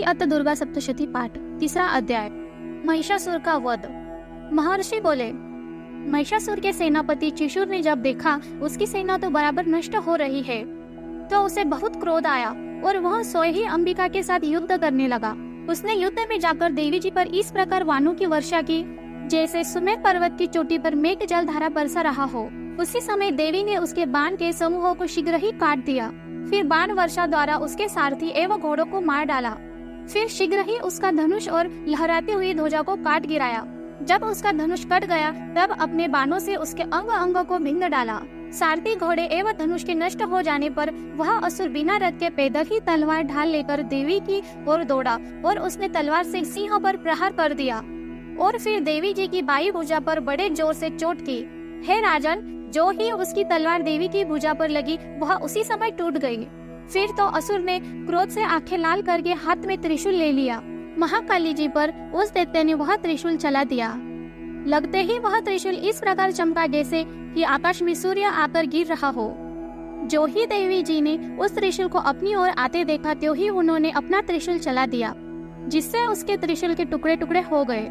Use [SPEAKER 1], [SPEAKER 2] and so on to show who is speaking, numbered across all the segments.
[SPEAKER 1] अत दुर्गा सप्तशती पाठ। तीसरा अध्याय। महिषासुर का वध। महर्षि बोले, महिषासुर के सेनापति चिशुर ने जब देखा उसकी सेना तो बराबर नष्ट हो रही है, तो उसे बहुत क्रोध आया और वह स्वयं ही अंबिका के साथ युद्ध करने लगा। उसने युद्ध में जाकर देवी जी पर इस प्रकार वाणों की वर्षा की जैसे सुमेर पर्वत की चोटी पर मेघ जल धारा बरसा रहा हो। उसी समय देवी ने उसके बाण के समूहों को शीघ्र ही काट दिया। फिर बाण वर्षा द्वारा उसके सारथी एवं घोड़ों को मार डाला। फिर शीघ्र ही उसका धनुष और लहराती हुई ध्वजा को काट गिराया। जब उसका धनुष कट गया तब अपने बाणों से उसके अंग अंगों को भिन्न डाला। सारथी घोड़े एवं धनुष के नष्ट हो जाने पर वह असुर बिना रथ के पैदल ही तलवार ढाल लेकर देवी की ओर दौड़ा और उसने तलवार से सिंह पर प्रहार कर दिया और फिर देवी जी की बाई भुजा पर बड़े जोर से चोट की। हे राजन, जो ही उसकी तलवार देवी की भुजा पर लगी वह उसी समय टूट गई। फिर तो असुर ने क्रोध से आंखें लाल करके हाथ में त्रिशूल ले लिया। महाकाली जी पर उस दैत्य ने वह त्रिशूल चला दिया। लगते ही वह त्रिशूल इस प्रकार चमका जैसे कि आकाश में सूर्य आकर गिर रहा हो। जो ही देवी जी ने उस त्रिशूल को अपनी ओर आते देखा त्यों ही उन्होंने अपना त्रिशूल चला दिया, जिससे उसके त्रिशूल के टुकड़े टुकड़े हो गए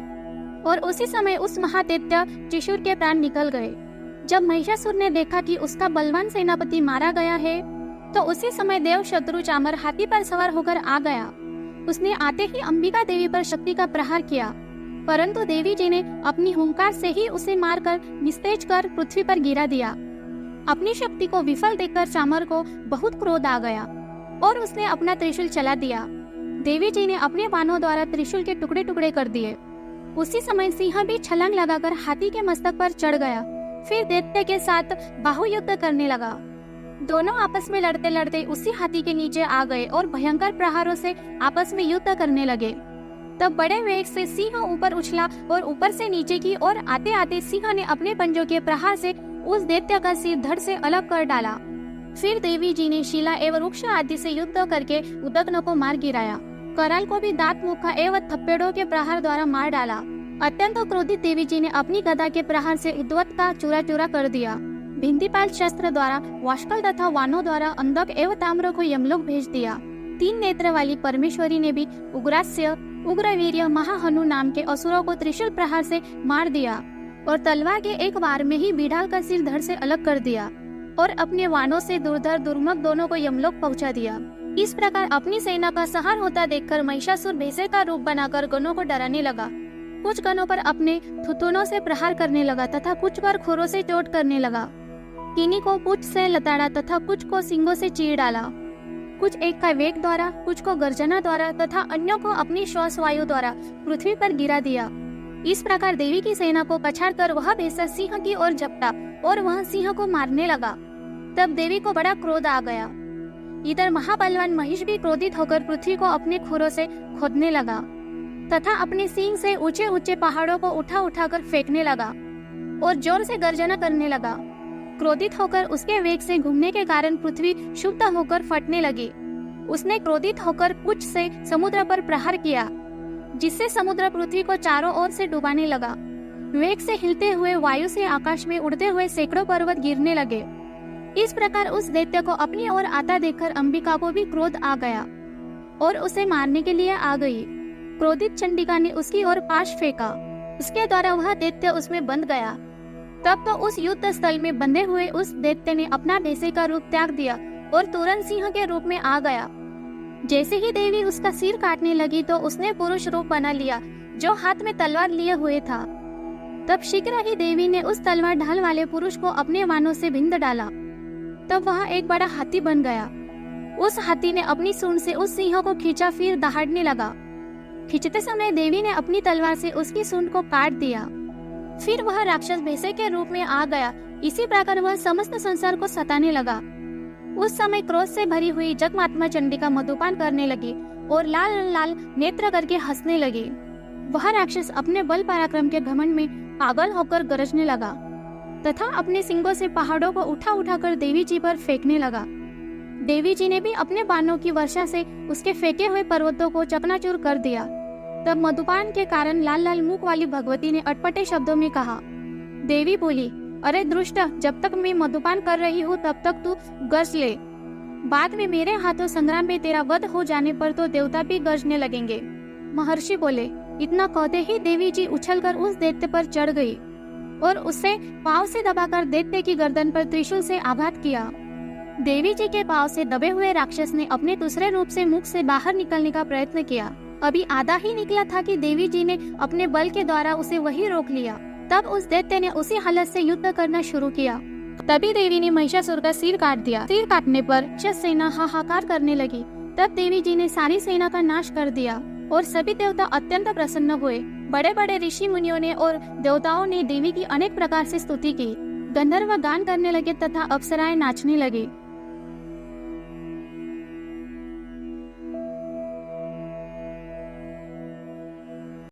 [SPEAKER 1] और उसी समय उस महादैत्य चिशुर के प्राण निकल गए। जब महिषासुर ने देखा कि उसका बलवान सेनापति मारा गया है, तो उसी समय देव शत्रु चामर हाथी पर सवार होकर आ गया। उसने आते ही अंबिका देवी पर शक्ति का प्रहार किया, परंतु देवी जी ने अपनी हुंकार से ही उसे मारकर निस्तेज कर पृथ्वी पर गिरा दिया। अपनी शक्ति को विफल देखकर चामर को बहुत क्रोध आ गया और उसने अपना त्रिशूल चला दिया। देवी जी ने अपने बाणों द्वारा त्रिशूल के टुकड़े टुकड़े कर दिए। उसी समय सिंह भी छलांग लगाकर हाथी के मस्तक पर चढ़ गया। फिर दैत्य के साथ बाहुयुद्ध करने लगा। दोनों आपस में लड़ते लड़ते उसी हाथी के नीचे आ गए और भयंकर प्रहारों से आपस में युद्ध करने लगे। तब बड़े वेग से सिंह ऊपर उछला और ऊपर से नीचे की ओर आते आते सिंह ने अपने पंजों के प्रहार से उस दैत्य का सिर धड़ से अलग कर डाला। फिर देवी जी ने शिला एवं वृक्ष आदि से युद्ध करके उदग्न को मार गिराया। कराल को भी दांत मुखा एवं थप्पड़ों के प्रहार द्वारा मार डाला। अत्यंत क्रोधित देवी जी ने अपनी गदा के प्रहार से उद्वत का चूरा चूरा कर दिया। भिंदीपाल शस्त्र द्वारा वाष्कल तथा वानों द्वारा अंधक एवं ताम्र को यमलोक भेज दिया। 3 नेत्र वाली परमेश्वरी ने भी उग्रास्य उग्रवीर्य महाहनु नाम के असुरों को त्रिशूल प्रहार से मार दिया और तलवार के एक वार में ही बिडाल का सिर धड़ से अलग कर दिया और अपने वानों से दुर्धर दुर्मक दोनों को यमलोक पहुंचा दिया। इस प्रकार अपनी सेना का संहार होता देखकर महिषासुर भैंसे का रूप बनाकर गणों को डराने लगा। कुछ गणों पर अपने थुथुनों से प्रहार करने लगा तथा कुछ पर खुरों से चोट करने लगा। किन्हीं को पूंछ से लताड़ा तथा कुछ को सींगों से चीर डाला। कुछ एक का वेग द्वारा, कुछ को गर्जना द्वारा तथा अन्यों को अपनी श्वास वायु द्वारा पृथ्वी पर गिरा दिया। इस प्रकार देवी की सेना को पछाड़कर वह भैंसा सिंह की ओर झपटा और वह सिंह को मारने लगा। तब देवी को बड़ा क्रोध आ गया। इधर महाबलवान महिष भी क्रोधित होकर पृथ्वी को अपने खुरों से खोदने लगा तथा अपने सींग से ऊंचे ऊंचे पहाड़ों को उठा उठाकर फेंकने लगा और जोर से गर्जना करने लगा। क्रोधित होकर उसके वेग से घूमने के कारण पृथ्वी क्षुब्ध होकर फटने लगी। उसने क्रोधित होकर पूंछ से समुद्र पर प्रहार किया, जिससे समुद्र पृथ्वी को चारों ओर से डुबाने लगा। वेग से हिलते हुए वायु से आकाश में उड़ते हुए सैकड़ों पर्वत गिरने लगे। इस प्रकार उस दैत्य को अपनी ओर आता देखकर अंबिका को भी क्रोध आ गया और उसे मारने के लिए आ गई। क्रोधित चंडिका ने उसकी ओर पाश फेंका, उसके द्वारा वह दैत्य उसमें बंध गया। तब तो उस युद्ध स्थल में बंधे हुए उस दैत्य ने अपना भैंसे का रूप त्याग दिया और तुरंत सिंह के रूप में आ गया। जैसे ही देवी उसका सिर काटने लगी तो उसने पुरुष रूप बना लिया, जो हाथ में तलवार लिए हुए था। तब शीघ्र ही देवी ने उस तलवार ढाल वाले पुरुष को अपने वानों से बिंद डाला। तब वह एक बड़ा हाथी बन गया। उस हाथी ने अपनी सूंड से उस सिंह को खींचा, फिर दहाड़ने लगा। खींचते समय देवी ने अपनी तलवार से उसकी सूंड को काट दिया। फिर वह राक्षस भैंसे के रूप में आ गया। इसी प्रकार वह समस्त संसार को सताने लगा। उस समय क्रोध से भरी हुई जगमात्मा चंडिका मधुपान करने लगी और लाल लाल नेत्र करके हंसने लगी। वह राक्षस अपने बल पराक्रम के घमंड में पागल होकर गरजने लगा तथा अपने सिंगों से पहाड़ों को उठा उठाकर देवी जी पर फेंकने लगा। देवी जी ने भी अपने बाणों की वर्षा से उसके फेंके हुए पर्वतों को चकनाचूर कर दिया। तब मधुपान के कारण लाल लाल मुख वाली भगवती ने अटपटे शब्दों में कहा। देवी बोली, अरे दुष्ट, जब तक मैं मधुपान कर रही हूँ तब तक तू गरज ले। बाद में मेरे हाथों संग्राम में तेरा वध हो जाने पर तो देवता भी गरजने लगेंगे। महर्षि बोले। इतना कहते ही देवी जी उछलकर उस दैत्य पर चढ़ गई और उसे पांव से दबाकर दैत्य की गर्दन पर त्रिशूल से आघात किया। देवी जी के पांव से दबे हुए राक्षस ने अपने दूसरे रूप से मुख से बाहर निकलने का प्रयत्न किया। अभी आधा ही निकला था कि देवी जी ने अपने बल के द्वारा उसे वही रोक लिया। तब उस दैत्य ने उसी हालत से युद्ध करना शुरू किया। तभी देवी ने महिषासुर का सिर काट दिया। सिर काटने पर राक्षस सेना हाहाकार करने लगी। तब देवी जी ने सारी सेना का नाश कर दिया और सभी देवता अत्यंत प्रसन्न हुए। बड़े बड़े ऋषि मुनियों ने और देवताओं ने देवी की अनेक प्रकार से स्तुति की। गंधर्व गान करने लगे तथा अप्सराएं नाचने लगी।